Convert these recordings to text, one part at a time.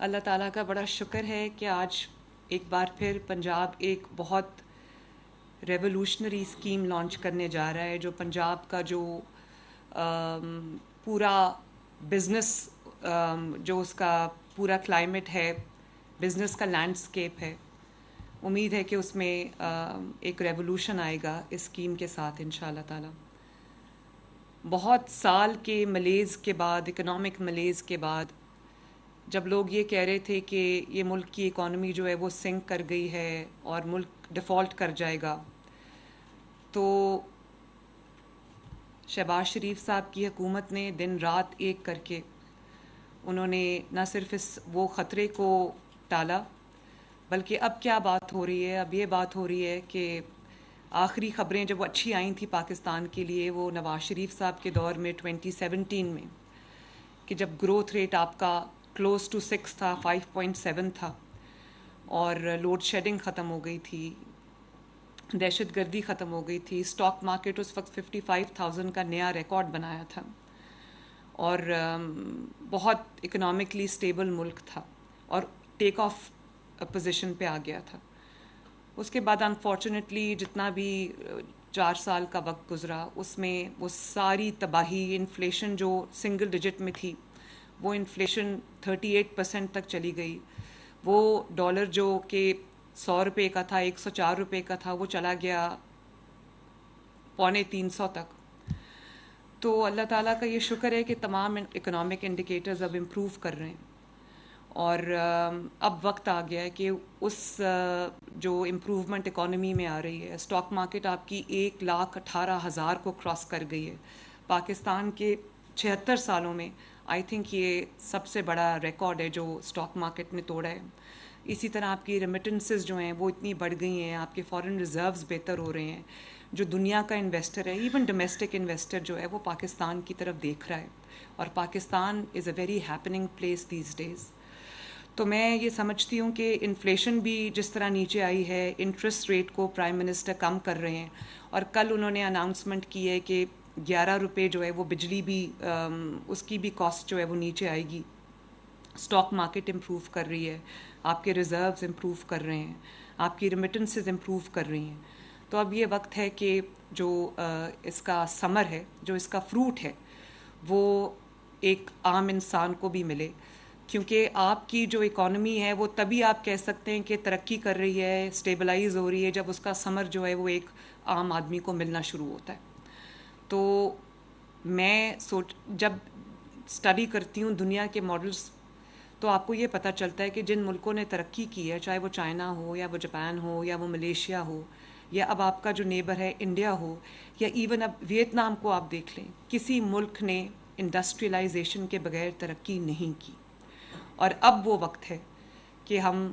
اللہ تعالیٰ کا بڑا شکر ہے کہ آج ایک بار پھر پنجاب ایک بہت ریولوشنری اسکیم لانچ کرنے جا رہا ہے، جو پنجاب کا جو پورا بزنس، جو اس کا پورا کلائمیٹ ہے، بزنس کا لینڈسکیپ ہے، امید ہے کہ اس میں ایک ریولوشن آئے گا اس اسکیم کے ساتھ انشاءاللہ تعالیٰ۔ بہت سال کے ملیز کے بعد، اکنامک ملیز کے بعد، جب لوگ یہ کہہ رہے تھے کہ یہ ملک کی اکانومی جو ہے وہ سنک کر گئی ہے اور ملک ڈیفالٹ کر جائے گا، تو شہباز شریف صاحب کی حکومت نے دن رات ایک کر کے انہوں نے نہ صرف وہ خطرے کو ٹالا، بلکہ اب کیا بات ہو رہی ہے؟ اب یہ بات ہو رہی ہے کہ آخری خبریں جب وہ اچھی آئی تھیں پاکستان کے لیے، وہ نواز شریف صاحب کے دور میں 2017 میں، کہ جب گروتھ ریٹ آپ کا کلوز ٹو 6 تھا، 5.7 تھا، اور لوڈ شیڈنگ ختم ہو گئی تھی، دہشت گردی ختم ہو گئی تھی، اسٹاک مارکیٹ اس وقت 55,000 کا نیا ریکارڈ بنایا تھا، اور بہت اکنامکلی اسٹیبل ملک تھا اور ٹیک آف پوزیشن پہ آ گیا تھا۔ اس کے بعد انفارچونیٹلی جتنا بھی 4 سال کا وقت گزرا، اس میں وہ ساری تباہی، انفلیشن جو سنگل ڈیجٹ میں تھی، وہ انفلیشن 38% تک چلی گئی۔ وہ ڈالر جو کہ 100 روپے کا تھا، 104 روپے کا تھا، وہ چلا گیا 250 تک۔ تو اللہ تعالیٰ کا یہ شکر ہے کہ تمام اکنامک انڈیکیٹرز اب امپروو کر رہے ہیں، اور اب وقت آ گیا ہے کہ اس جو امپروومنٹ اکانومی میں آ رہی ہے، اسٹاک مارکیٹ آپ کی 1,18,000 کو کراس کر گئی ہے۔ پاکستان کے 76 سالوں میں آئی تھنک یہ سب سے بڑا ریکارڈ ہے جو اسٹاک مارکیٹ نے توڑا ہے۔ اسی طرح آپ کی ریمیٹنسز جو ہیں وہ اتنی بڑھ گئی ہیں، آپ کے فارن ریزروز بہتر ہو رہے ہیں۔ جو دنیا کا انویسٹر ہے، ایون ڈومیسٹک انویسٹر جو ہے، وہ پاکستان کی طرف دیکھ رہا ہے، اور Pakistan is a very happening place these days. تو میں یہ سمجھتی ہوں کہ انفلیشن بھی جس طرح نیچے آئی ہے، انٹرسٹ ریٹ کو پرائم منسٹر کم کر رہے ہیں، اور کل انہوں نے اناؤنسمنٹ کی ہے کہ 11 روپے جو ہے وہ بجلی بھی، اس کی بھی کاسٹ جو ہے وہ نیچے آئے گی۔ اسٹاک مارکیٹ امپروو کر رہی ہے، آپ کے ریزروز امپروو کر رہے ہیں، آپ کی ریمیٹنسز امپروو کر رہی ہیں۔ تو اب یہ وقت ہے کہ جو اس کا ثمر ہے، جو اس کا فروٹ ہے، وہ ایک عام انسان کو بھی ملے، کیونکہ آپ کی جو اکانومی ہے وہ تبھی آپ کہہ سکتے ہیں کہ ترقی کر رہی ہے، اسٹیبلائز ہو رہی ہے، جب اس کا ثمر جو ہے وہ ایک عام آدمی کو ملنا شروع ہوتا ہے۔ تو میں جب اسٹڈی کرتی ہوں دنیا کے ماڈلز، تو آپ کو یہ پتہ چلتا ہے کہ جن ملکوں نے ترقی کی ہے، چاہے وہ چائنا ہو یا وہ جاپان ہو یا وہ ملیشیا ہو، یا اب آپ کا جو نیبر ہے انڈیا ہو، یا ایون اب ویتنام کو آپ دیکھ لیں، کسی ملک نے انڈسٹریلائزیشن کے بغیر ترقی نہیں کی۔ اور اب وہ وقت ہے کہ ہم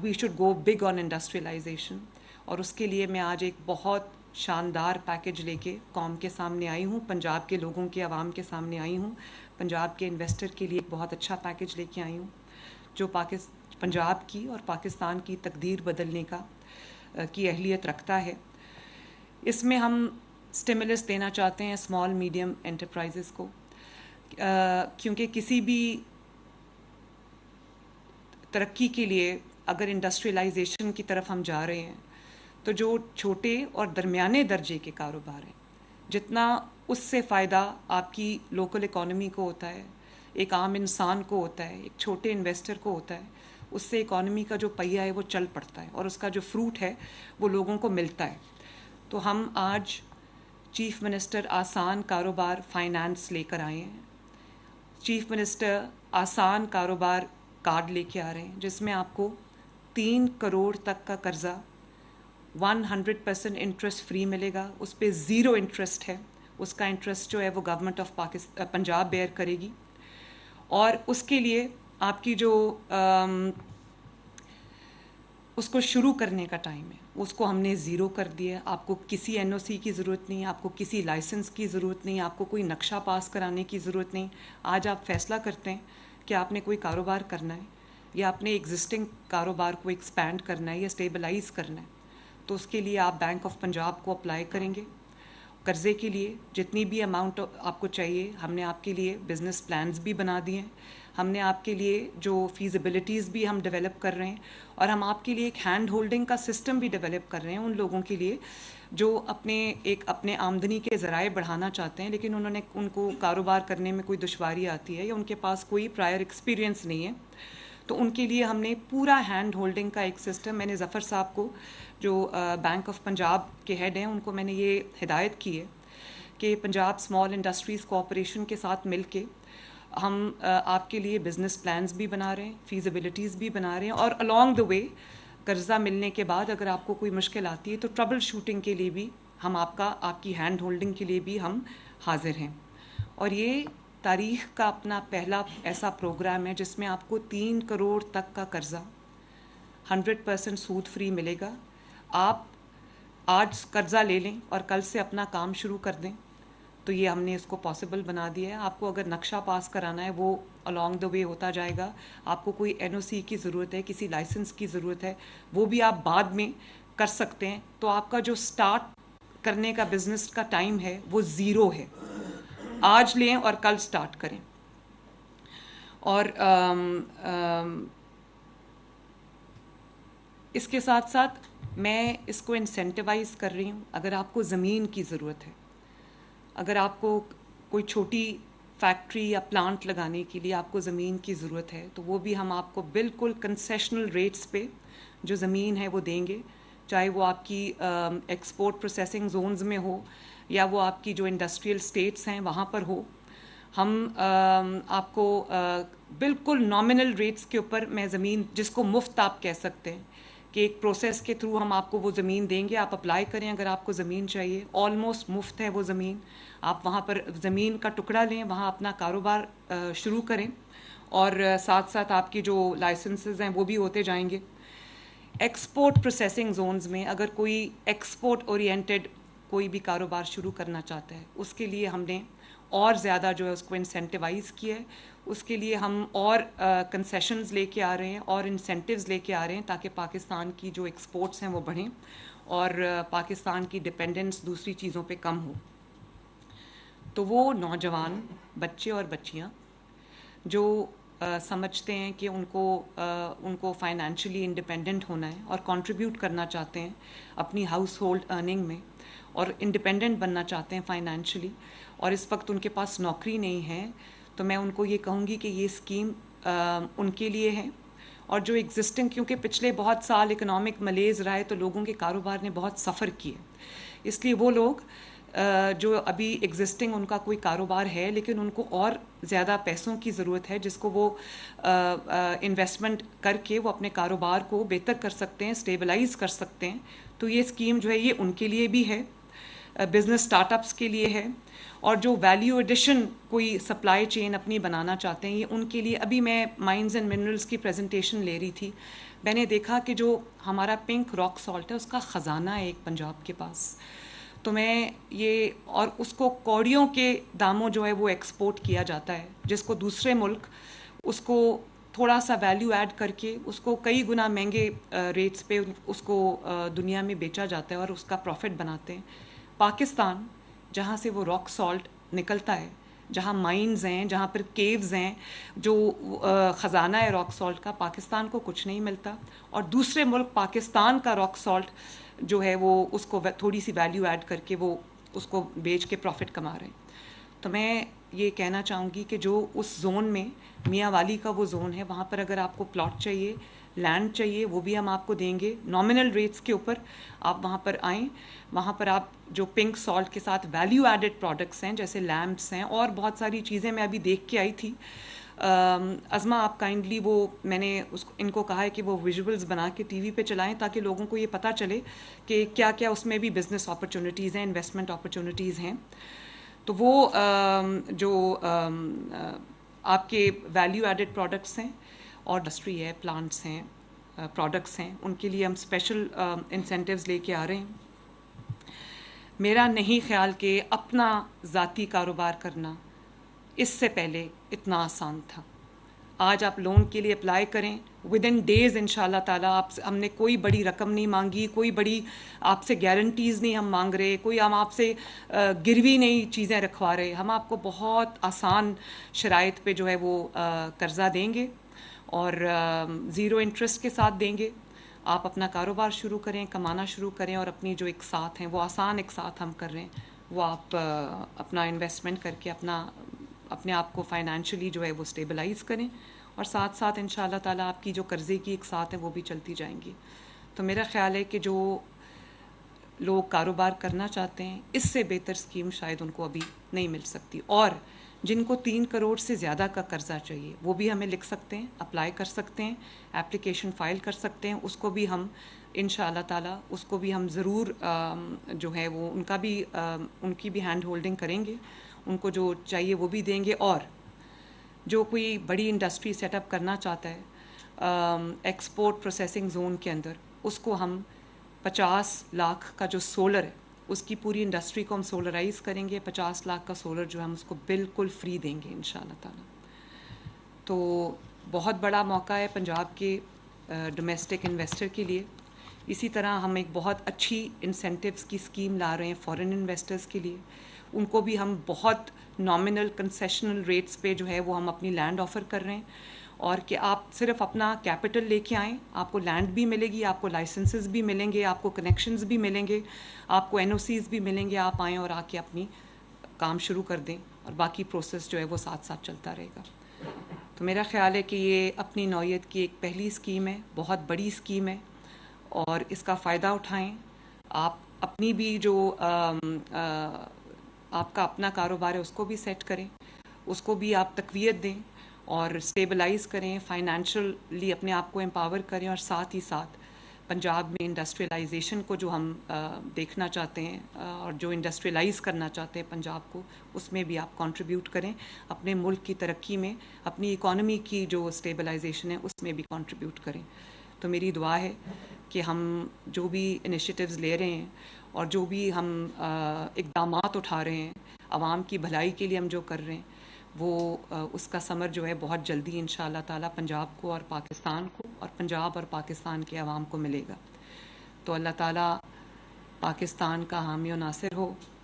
we should go big on industrialisation, اور اس کے لیے میں آج ایک بہت شاندار پیکج لے کے قوم کے سامنے آئی ہوں، پنجاب کے لوگوں کے، عوام کے سامنے آئی ہوں، پنجاب کے انویسٹر کے لیے ایک بہت اچھا پیکج لے کے آئی ہوں، جو پنجاب کی اور پاکستان کی تقدیر بدلنے کی اہلیت رکھتا ہے۔ اس میں ہم اسٹیمولس دینا چاہتے ہیں اسمال میڈیم انٹرپرائزز کو، کیونکہ کسی بھی ترقی کے لیے اگر انڈسٹریلائزیشن کی طرف ہم جا رہے ہیں، تو جو چھوٹے اور درمیانے درجے کے کاروبار ہیں، جتنا اس سے فائدہ آپ کی لوکل اکانومی کو ہوتا ہے، ایک عام انسان کو ہوتا ہے، ایک چھوٹے انویسٹر کو ہوتا ہے، اس سے اکانومی کا جو پہیہ ہے وہ چل پڑتا ہے، اور اس کا جو فروٹ ہے وہ لوگوں کو ملتا ہے۔ تو ہم آج چیف منسٹر آسان کاروبار فائنانس لے کر آئے ہیں۔ چیف منسٹر آسان کاروبار کارڈ لے کے آ رہے ہیں، جس میں آپ کو 3 کروڑ تک کا قرضہ 100% انٹرسٹ فری ملے گا، اس پہ 0 انٹرسٹ ہے، اس کا انٹرسٹ جو ہے وہ گورنمنٹ آف پنجاب بیئر کرے گی، اور اس کے لیے آپ کی جو اس کو شروع کرنے کا ٹائم ہے، اس کو ہم نے 0 کر دیا ہے۔ آپ کو کسی NOC کی ضرورت نہیں، آپ کو کسی لائسنس کی ضرورت نہیں، آپ کو کوئی نقشہ پاس کرانے کی ضرورت نہیں۔ آج آپ فیصلہ کرتے ہیں کہ آپ نے کوئی کاروبار کرنا ہے، یا اپنے ایگزسٹنگ کاروبار کو ایکسپینڈ کرنا ہے یا اسٹیبلائز کرنا ہے، تو اس کے لیے آپ بینک آف پنجاب کو اپلائی کریں گے قرضے کے لیے۔ جتنی بھی اماؤنٹ آپ کو چاہیے، ہم نے آپ کے لیے بزنس پلانز بھی بنا دیے ہیں، ہم نے آپ کے لیے جو فیزیبلٹیز بھی ہم ڈیولپ کر رہے ہیں، اور ہم آپ کے لیے ایک ہینڈ ہولڈنگ کا سسٹم بھی ڈیولپ کر رہے ہیں ان لوگوں کے لیے جو اپنے آمدنی کے ذرائع بڑھانا چاہتے ہیں، لیکن ان کو کاروبار کرنے میں کوئی دشواری آتی ہے یا ان کے پاس کوئی پرائر ایکسپیرینس نہیں ہے، تو ان کے لیے ہم نے پورا ہینڈ ہولڈنگ کا ایک سسٹم، میں نے ظفر صاحب کو جو بینک آف پنجاب کے ہیڈ ہیں ان کو میں نے یہ ہدایت کی ہے کہ پنجاب اسمال انڈسٹریز کوآپریشن کے ساتھ مل کے ہم آپ کے لیے بزنس پلانز بھی بنا رہے ہیں، فیزیبلٹیز بھی بنا رہے ہیں، اور along the way قرضہ ملنے کے بعد اگر آپ کو کوئی مشکل آتی ہے تو ٹربل شوٹنگ کے لیے بھی ہم آپ کی ہینڈ ہولڈنگ کے لیے بھی ہم حاضر ہیں۔ اور یہ تاریخ کا اپنا پہلا ایسا پروگرام ہے جس میں آپ کو 3 کروڑ تک کا قرضہ 100% سود فری ملے گا۔ آپ آج قرضہ لے لیں اور کل سے اپنا کام شروع کر دیں، تو یہ ہم نے اس کو پاسبل بنا دیا ہے۔ آپ کو اگر نقشہ پاس کرانا ہے وہ along the way ہوتا جائے گا، آپ کو کوئی NOC کی ضرورت ہے، کسی لائسنس کی ضرورت ہے، وہ بھی آپ بعد میں کر سکتے ہیں۔ تو آپ کا جو سٹارٹ کرنے کا بزنس کا ٹائم ہے وہ 0 ہے، آج لیں اور کل سٹارٹ کریں۔ اور اس کے ساتھ ساتھ میں اس کو انسینٹیوائز کر رہی ہوں، اگر آپ کو زمین کی ضرورت ہے، اگر آپ کو کوئی چھوٹی فیکٹری یا پلانٹ لگانے کے لیے آپ کو زمین کی ضرورت ہے تو وہ بھی ہم آپ کو بالکل کنسیشنل ریٹس پہ جو زمین ہے وہ دیں گے، چاہے وہ آپ کی ایکسپورٹ پروسیسنگ زونز میں ہو یا وہ آپ کی جو انڈسٹریل اسٹیٹس ہیں وہاں پر ہو۔ ہم آپ کو بالکل نامنل ریٹس کے اوپر میں زمین، جس کو مفت آپ کہہ سکتے ہیں کہ ایک پروسیس کے تھرو ہم آپ کو وہ زمین دیں گے، آپ اپلائی کریں اگر آپ کو زمین چاہیے، آلموسٹ مفت ہے وہ زمین، آپ وہاں پر زمین کا ٹکڑا لیں، وہاں اپنا کاروبار شروع کریں، اور ساتھ ساتھ آپ کی جو لائسنسز ہیں وہ بھی ہوتے جائیں گے۔ ایکسپورٹ پروسیسنگ زونز میں اگر کوئی ایکسپورٹ اورینٹڈ کوئی بھی کاروبار شروع کرنا چاہتا ہے، اس کے لیے ہم نے اور زیادہ جو ہے اس کو انسینٹیوائز کیا ہے، اس کے لیے ہم اور کنسیشنز لے کے آ رہے ہیں اور انسینٹیوز لے کے آ رہے ہیں تاکہ پاکستان کی جو ایکسپورٹس ہیں وہ بڑھیں اور پاکستان کی ڈپینڈنس دوسری چیزوں پہ کم ہو۔ تو وہ نوجوان بچے اور بچیاں جو سمجھتے ہیں کہ ان کو فائنینشلی انڈیپینڈنٹ ہونا ہے اور کنٹریبیوٹ کرنا چاہتے ہیں اپنی ہاؤس ہولڈ ارننگ میں اور انڈیپینڈنٹ بننا چاہتے ہیں فائنینشلی، اور اس وقت ان کے پاس نوکری نہیں ہے، تو میں ان کو یہ کہوں گی کہ یہ اسکیم ان کے لیے ہے۔ اور جو ایگزسٹنگ، کیونکہ پچھلے بہت سال اکنامک ملیز رہا ہے تو لوگوں کے کاروبار نے بہت سفر کیے، اس لیے وہ لوگ جو ابھی ایگزسٹنگ ان کا کوئی کاروبار ہے لیکن ان کو اور زیادہ پیسوں کی ضرورت ہے جس کو وہ انویسٹمنٹ کر کے وہ اپنے کاروبار کو بہتر کر سکتے ہیں، اسٹیبلائز کر سکتے ہیں، تو یہ اسکیم جو ہے یہ ان کے لیے بھی ہے، بزنس اسٹارٹ اپس کے لیے ہے، اور جو ویلیو ایڈیشن کوئی سپلائی چین اپنی بنانا چاہتے ہیں یہ ان کے لیے۔ ابھی میں مائنز اینڈ منرلز کی پریزنٹیشن لے رہی تھی، میں نے دیکھا کہ جو ہمارا پنک راک سالٹ ہے اس کا خزانہ ہے ایک پنجاب کے پاس، تو میں یہ، اور اس کو کوڑیوں کے داموں جو ہے وہ ایکسپورٹ کیا جاتا ہے، جس کو دوسرے ملک اس کو تھوڑا سا ویلیو ایڈ کر کے اس کو کئی گنا مہنگے ریٹس پہ اس کو دنیا میں بیچا جاتا ہے اور اس کا پروفٹ بناتے ہیں۔ پاکستان جہاں سے وہ راک سالٹ نکلتا ہے، جہاں مائنز ہیں، جہاں پر کیوز ہیں، جو خزانہ ہے راک سالٹ کا، پاکستان کو کچھ نہیں ملتا، اور دوسرے ملک پاکستان کا راک سالٹ جو ہے وہ اس کو تھوڑی سی ویلیو ایڈ کر کے وہ اس کو بیچ کے پروفٹ کما رہے ہیں۔ تو میں یہ کہنا چاہوں گی کہ جو اس زون میں میاں والی کا وہ زون ہے، وہاں پر اگر آپ کو پلاٹ چاہیے، لینڈ چاہیے، وہ بھی ہم آپ کو دیں گے نامنل ریٹس کے اوپر، آپ وہاں پر آئیں، وہاں پر آپ جو پنک سالٹ کے ساتھ ویلیو ایڈڈ پروڈکٹس ہیں جیسے لیمپس ہیں اور بہت ساری چیزیں میں ابھی دیکھ کے آئی تھی۔ عظمہ آپ کائنڈلی وہ، میں نے ان کو کہا ہے کہ وہ ویژولز بنا کے ٹی وی پہ چلائیں تاکہ لوگوں کو یہ پتہ چلے کہ کیا کیا اس میں بھی بزنس اپرچونیٹیز ہیں، انویسٹمنٹ اپرچونیٹیز ہیں۔ تو وہ جو آپ کے ویلیو ایڈڈ پروڈکٹس ہیں اور انڈسٹری ہے، پلانٹس ہیں، پروڈکٹس ہیں، ان کے لیے ہم اسپیشل انسینٹیوز لے کے آ رہے ہیں۔ میرا نہیں خیال کہ اپنا ذاتی کاروبار کرنا اس سے پہلے اتنا آسان تھا۔ آج آپ لون کے لیے اپلائی کریں، ود ان ڈیز ان شاء اللہ تعالیٰ. آپ سے ہم نے کوئی بڑی رقم نہیں مانگی, کوئی بڑی آپ سے گارنٹیز نہیں ہم مانگ رہے, کوئی ہم آپ سے گروی نہیں چیزیں رکھوا رہے. ہم آپ کو بہت آسان شرائط پہ جو ہے وہ قرضہ دیں گے اور زیرو انٹرسٹ کے ساتھ دیں گے. آپ اپنا کاروبار شروع کریں, کمانا شروع کریں, اور اپنی جو اقساط ہیں وہ آسان اقساط ہم کر رہے ہیں, وہ آپ اپنا انویسٹمنٹ کر کے اپنے آپ کو فائنینشلی جو ہے وہ اسٹیبلائز کریں, اور ساتھ ساتھ ان شاء اللہ تعالیٰ آپ کی جو قرضے کی اقساط ہیں وہ بھی چلتی جائیں گی. تو میرا خیال ہے کہ جو لوگ کاروبار کرنا چاہتے ہیں اس سے بہتر اسکیم شاید ان کو ابھی نہیں مل سکتی. اور جن کو 3 کروڑ سے زیادہ کا قرضہ چاہیے وہ بھی ہمیں لکھ سکتے ہیں, اپلائی کر سکتے ہیں, اپلیکیشن فائل کر سکتے ہیں. اس کو بھی ہم ان شاء اللہ تعالیٰ اس کو بھی ہم ضرور جو ہے وہ ان کی بھی ہینڈ ہولڈنگ کریں گے, ان کو جو چاہیے وہ بھی دیں گے. اور جو کوئی بڑی انڈسٹری سیٹ اپ کرنا چاہتا ہے ایکسپورٹ پروسیسنگ زون کے اندر, اس کو ہم 50 لاکھ کا جو سولر ہے اس کی پوری انڈسٹری کو ہم سولرائز کریں گے. 50 لاکھ کا سولر جو ہے ہم اس کو بالکل فری دیں گے ان شاء اللہ تعالیٰ. تو بہت بڑا موقع ہے پنجاب کے ڈومیسٹک انویسٹر کے لیے. اسی طرح ہم ایک بہت اچھی انسینٹیوز کی اسکیم لا رہے ہیں فورن انویسٹرز کے لیے. ان کو بھی ہم بہت نامنل کنسیشنل ریٹس پہ جو ہے وہ ہم اپنی لینڈ آفر کر رہے ہیں, اور کہ آپ صرف اپنا کیپٹل لے کے آئیں, آپ کو لینڈ بھی ملے گی, آپ کو لائسنسز بھی ملیں گے, آپ کو کنیکشنز بھی ملیں گے, آپ کو این او سیز بھی ملیں گے. آپ آئیں اور آ کے اپنی کام شروع کر دیں, اور باقی پروسیس جو ہے وہ ساتھ ساتھ چلتا رہے گا. تو میرا خیال ہے کہ یہ اپنی نوعیت کی ایک پہلی اسکیم ہے, بہت بڑی اسکیم ہے, اور اس کا فائدہ اٹھائیں. آپ اپنی بھی جو آپ کا اپنا کاروبار ہے اس کو بھی سیٹ کریں, اس کو بھی آپ تقویت دیں اور اسٹیبلائز کریں, فائنینشلی اپنے آپ کو امپاور کریں, اور ساتھ ہی ساتھ پنجاب میں انڈسٹریلائزیشن کو جو ہم دیکھنا چاہتے ہیں اور جو انڈسٹریلائز کرنا چاہتے ہیں پنجاب کو, اس میں بھی آپ کنٹریبیوٹ کریں. اپنے ملک کی ترقی میں, اپنی اکانومی کی جو اسٹیبلائزیشن ہے اس میں بھی کنٹریبیوٹ کریں. تو میری دعا ہے کہ ہم جو بھی انیشیٹیوز لے رہے ہیں اور جو بھی ہم اقدامات اٹھا رہے ہیں عوام کی بھلائی کے لیے ہم جو کر رہے ہیں, وہ اس کا ثمر جو ہے بہت جلدی ان شاء اللہ تعالیٰ پنجاب کو اور پاکستان کو اور پنجاب اور پاکستان کے عوام کو ملے گا. تو اللہ تعالیٰ پاکستان کا حامی و ناصر ہو.